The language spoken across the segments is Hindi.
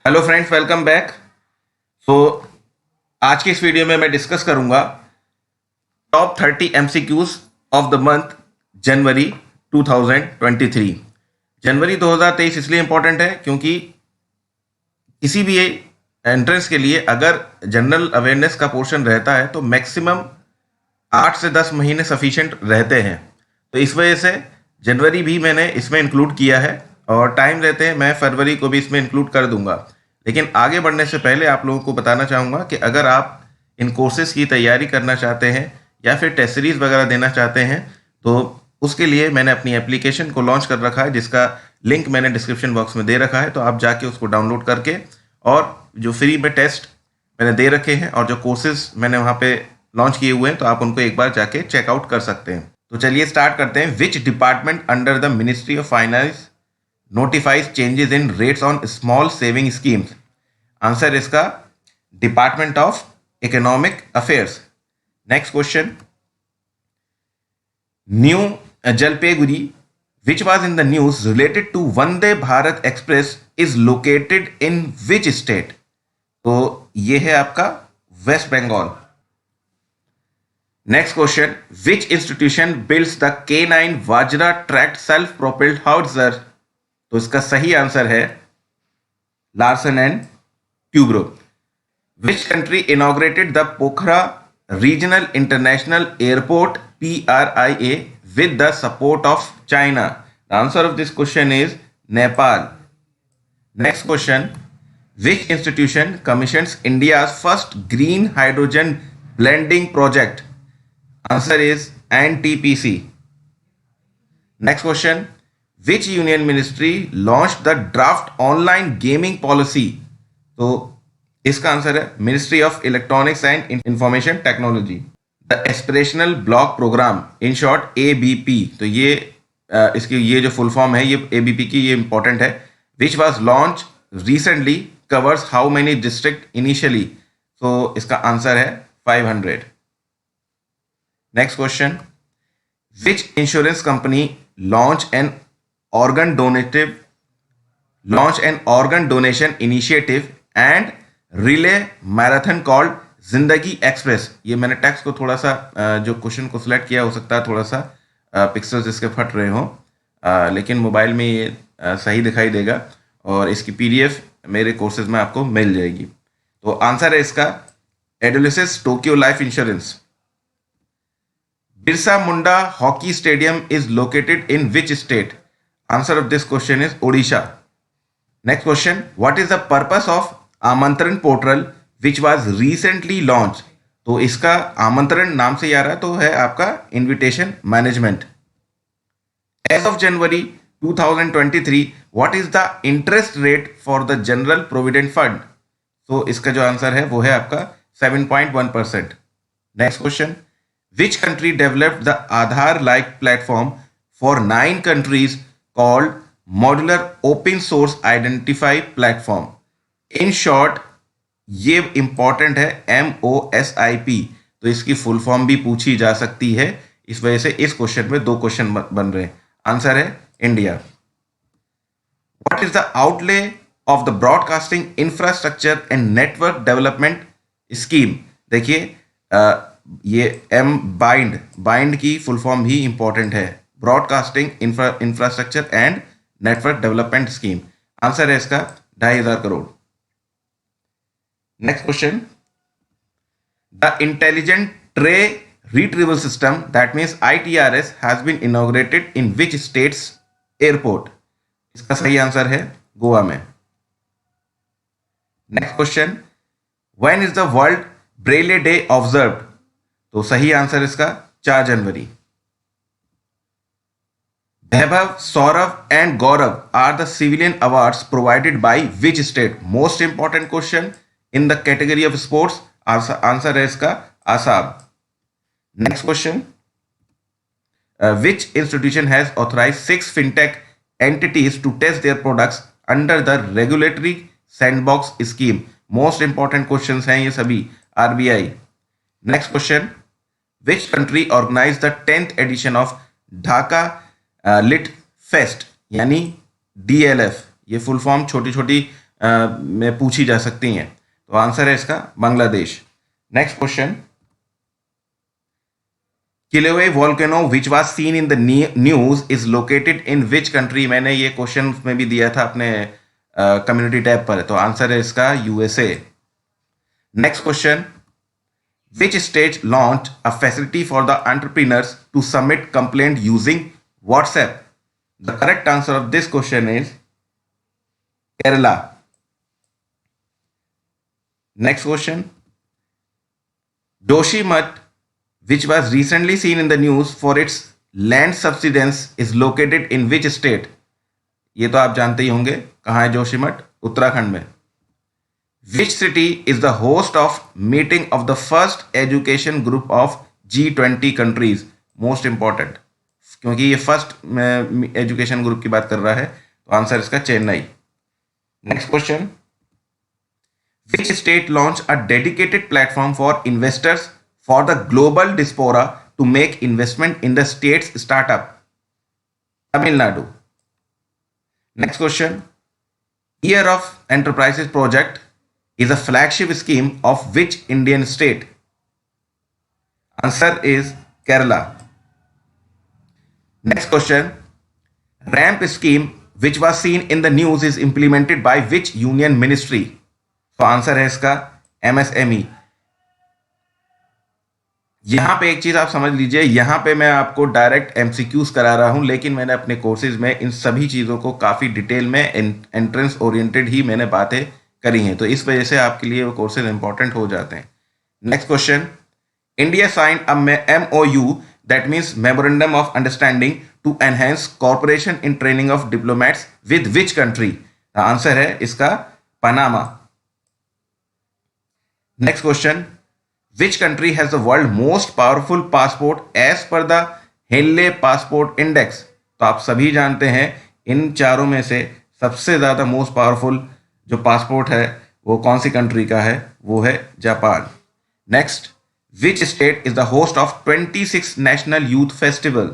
Hello friends, welcome back. So आज की इस वीडियो में मैं डिस्कस करूंगा top 30 MCQs of the month January 2023। जनवरी 2023 इसलिए इंपॉर्टेंट है क्योंकि किसी भी एंट्रेंस के लिए अगर जनरल अवेयरनेस का पोर्शन रहता है तो मैक्सिमम 8 से 10 महीने सफिशिएंट रहते हैं। तो इस वजह से जनवरी भी मैंने इसमें इंक्लूड किया है और टाइम रहते हैं मैं फरवरी को भी इसमें इंक्लूड कर दूंगा। लेकिन आगे बढ़ने से पहले आप लोगों को बताना चाहूँगा कि अगर आप इन कोर्सेज की तैयारी करना चाहते हैं या फिर टेस्ट सीरीज वगैरह देना चाहते हैं तो उसके लिए मैंने अपनी एप्लीकेशन को लॉन्च कर रखा है, जिसका लिंक मैंने डिस्क्रिप्शन बॉक्स में दे रखा है। तो आप जाके उसको डाउनलोड करके और जो फ्री में टेस्ट मैंने दे रखे हैं और जो कोर्सेज मैंने वहाँ पे लॉन्च किए हुए हैं तो आप उनको एक बार जाके चेकआउट कर सकते हैं। तो चलिए स्टार्ट करते हैं। Which department under the ministry of finance notifies changes in rates on small saving schemes? Answer इसका department of economic affairs. Next question, new Jalpaiguri which was in the news related to Vande Bharat Express is located in which state? तो ये है आपका west Bengal. Next question, which institution builds the K9 Vajra tracked self propelled howitzer? तो इसका सही आंसर है Larsen and Toubro. Which country inaugurated the Pokhara Regional International Airport PRIA with the support of China? The answer of this question is Nepal. Next question, which institution commissions India's first green hydrogen blending project? Answer is NTPC. Next question, which union ministry launched the draft online gaming policy? तो इसका आंसर है ministry of electronics and information technology. The aspirational block program, in short ABP. तो ये इसकी ये जो फुल फॉर्म है ये एबीपी की, ये इंपॉर्टेंट है। Which was launch recently covers how many district initially? तो इसका आंसर है 500। Next question, which insurance company launch an organ donation initiative and relay marathon called जिंदगी एक्सप्रेस? ये मैंने टेक्स्ट को थोड़ा सा जो क्वेश्चन को सिलेक्ट किया, हो सकता है थोड़ा सा पिक्सल्स इसके फट रहे हो, लेकिन मोबाइल में ये सही दिखाई देगा और इसकी पीडीएफ मेरे कोर्सेज में आपको मिल जाएगी। तो आंसर है इसका एडोलिसिस Tokyo life insurance. Birsa Munda hockey stadium is located in which state? Answer of this question is Odisha. Next question, what is the purpose of Amantran portal which was recently launch? तो इसका आमंत्रण नाम से आ रहा है तो है आपका invitation management. As of January 2023 what is the interest rate for the general provident fund? तो इसका जो आंसर है वो है आपका 7.1%। Next question, which country developed the Aadhaar like platform for 9 countries called modular open source identify platform? In short ये इंपॉर्टेंट है MOSIP। तो इसकी फुल फॉर्म भी पूछी जा सकती है, इस वजह से इस क्वेश्चन में 2 क्वेश्चन बन रहे हैं। आंसर है India. What is the outlay of the broadcasting infrastructure and network development scheme? देखिए ये बाइंड की फुल फॉर्म भी इंपॉर्टेंट है, broadcasting infrastructure and network development scheme. Answer है इसका 2,500 crore. Next question, the Intelligent Tray Retrieval System, that means ITRS, has been inaugurated in which state's airport? इसका सही आंसर है गोवा में। Next question, when is the World Braille Day observed? तो सही आंसर इसका 4 जनवरी। Vaibhav, Saurav and Gaurav are the civilian awards provided by which state? Most important question in the category of sports. Answer है इसका Assam. Next question, which institution has authorized 6 fintech entities to test their products under the regulatory sandbox scheme? Most important questions हैं ये सभी, RBI। Next question, which country organized the 10th edition of Dhaka lit fest यानी DLF? ये फुल फॉर्म छोटी छोटी में पूछी जा सकती हैं। तो आंसर है इसका Bangladesh. Next question, Kilauea volcano which was seen in the news is located in which country. मैंने ये क्वेश्चन में भी दिया था अपने कम्युनिटी टैब पर, तो आंसर है इसका USA. Next question, which state launch a facility for the entrepreneurs to submit complaint using WhatsApp. The correct answer of this question is Kerala. Next question, Joshimath which was recently seen in the news for its land subsidence is located in which state। ये तो आप जानते ही होंगे, कहाँ है जोशीमठ? उत्तराखंड में। Which city is the host of meeting of the first education group of G20 countries? Most important, क्योंकि ये फर्स्ट एजुकेशन ग्रुप की बात कर रहा है, तो आंसर इसका Chennai. Next question, which state launched a dedicated platform for investors for the global diaspora to make investment in the state's startup? Tamil Nadu. Next question, Year of Enterprises project is a flagship scheme of which Indian state? Answer is Kerala. Next question, ramp scheme which was seen in the news is implemented by which union ministry? तो आंसर है इसका MSME। यहां पे एक चीज आप समझ लीजिए, यहां पे मैं आपको डायरेक्ट एमसीक्यूज करा रहा हूं, लेकिन मैंने अपने कोर्सेज में इन सभी चीजों को काफी डिटेल में एंट्रेंस ओरिएंटेड ही मैंने बातें करी हैं, तो इस वजह से आपके लिए वो कोर्सेज इंपॉर्टेंट हो जाते हैं। Next question, India sign a MOU that means memorandum of understanding to enhance corporation in training of diplomats with which country? Answer है इसका Panama. Next question, which country has the world most powerful passport as per the Henley Passport Index? तो आप सभी जानते हैं इन चारों में से सबसे ज़्यादा मोस्ट पावरफुल जो पासपोर्ट है वो कौन सी कंट्री का है? वो है Japan. Next, which state is the host of 26 National Youth Festival?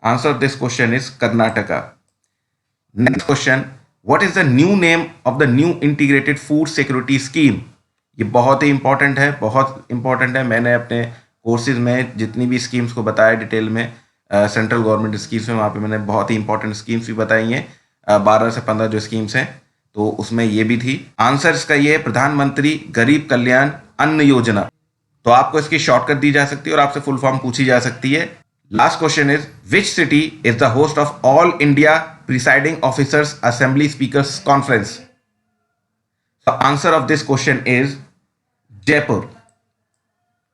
Answer of this question is Karnataka. Next question, what is the new name of the new integrated food security scheme? ये बहुत ही इंपॉर्टेंट है, बहुत इंपॉर्टेंट है। मैंने अपने कोर्सेज में जितनी भी स्कीम्स को बताया डिटेल में, सेंट्रल गवर्नमेंट स्कीम्स में, वहाँ पे मैंने बहुत ही इंपॉर्टेंट स्कीम्स भी बताई हैं। 12 से 15 जो स्कीम्स हैं, तो उसमें ये भी थी। आंसर इसका ये है प्रधानमंत्री गरीब कल्याण अन्न योजना। तो आपको इसकी शॉर्टकट दी जा सकती है और आपसे फुल फॉर्म पूछी जा सकती है। Last question is, which city is the host of all India presiding officers assembly speakers conference? Answer of this question is Jaipur.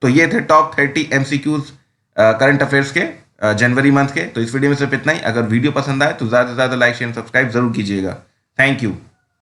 तो ये थे टॉप 30 MCQs करंट अफेयर्स के जनवरी मंथ के। तो इस वीडियो में सिर्फ इतना ही। अगर वीडियो पसंद आए तो ज़्यादा से ज़्यादा लाइक शेयर सब्सक्राइब जरूर कीजिएगा। Thank you.